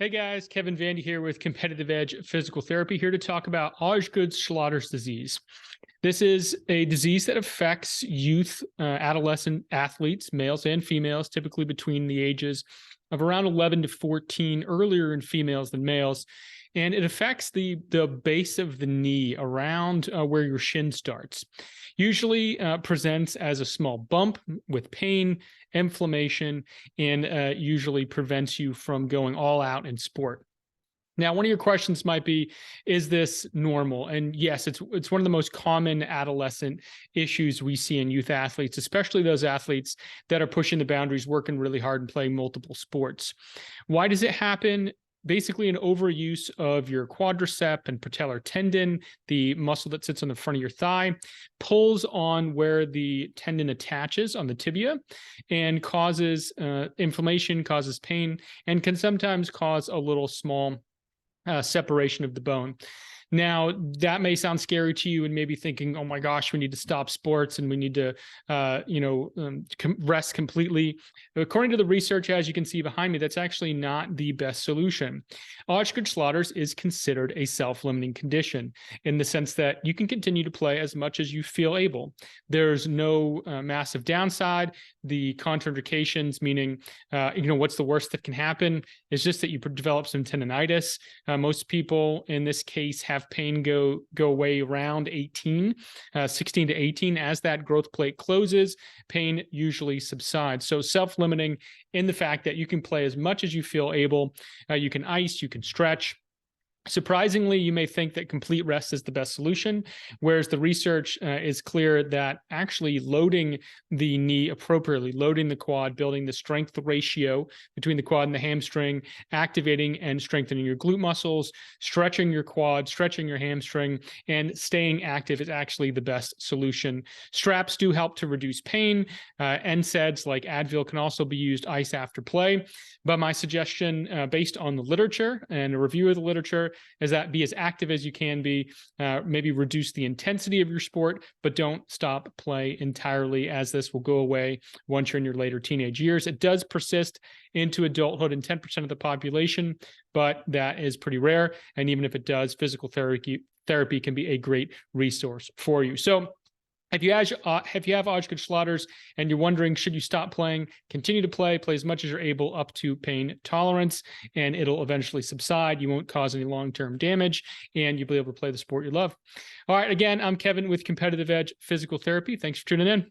Hey guys, Kevin Vandy here with Competitive Edge Physical Therapy, here to talk about Osgood-Schlatter Disease. This is a disease that affects youth, adolescent athletes, males and females, typically between the ages of around 11 to 14, earlier in females than males. And it affects the base of the knee around where your shin starts. Usually presents as a small bump with pain, inflammation, and usually prevents you from going all out in sport. Now, one of your questions might be, is this normal? And yes, it's one of the most common adolescent issues we see in youth athletes, especially those athletes that are pushing the boundaries, working really hard and playing multiple sports. Why does it happen? Basically an overuse of your quadriceps and patellar tendon, the muscle that sits on the front of your thigh, pulls on where the tendon attaches on the tibia and causes inflammation, causes pain, and can sometimes cause a little small separation of the bone. Now, that may sound scary to you and maybe thinking, oh my gosh, we need to stop sports and we need to, rest completely. According to the research, as you can see behind me, that's actually not the best solution. Osgood-Schlatter's is considered a self-limiting condition in the sense that you can continue to play as much as you feel able. There's no massive downside. The contraindications, meaning, what's the worst that can happen, is just that you develop some tendonitis. Most people in this case have pain go away around 16 to 18. As that growth plate closes, pain usually subsides. So self-limiting in the fact that you can play as much as you feel able. You can ice, you can stretch. Surprisingly, you may think that complete rest is the best solution, whereas the research is clear that actually loading the knee appropriately, loading the quad, building the strength ratio between the quad and the hamstring, activating and strengthening your glute muscles, stretching your quad, stretching your hamstring, and staying active is actually the best solution. Straps do help to reduce pain. NSAIDs like Advil can also be used ice after play. But my suggestion, based on the literature and a review of the literature, is that be as active as you can be, maybe reduce the intensity of your sport, but don't stop play entirely, as this will go away once you're in your later teenage years. It does persist into adulthood in 10% of the population, but that is pretty rare. And even if it does, physical therapy can be a great resource for you. So if you have Osgood-Schlatter's and you're wondering, should you stop playing, continue to play as much as you're able up to pain tolerance, and it'll eventually subside. You won't cause any long-term damage, and you'll be able to play the sport you love. All right, again, I'm Kevin with Competitive Edge Physical Therapy. Thanks for tuning in.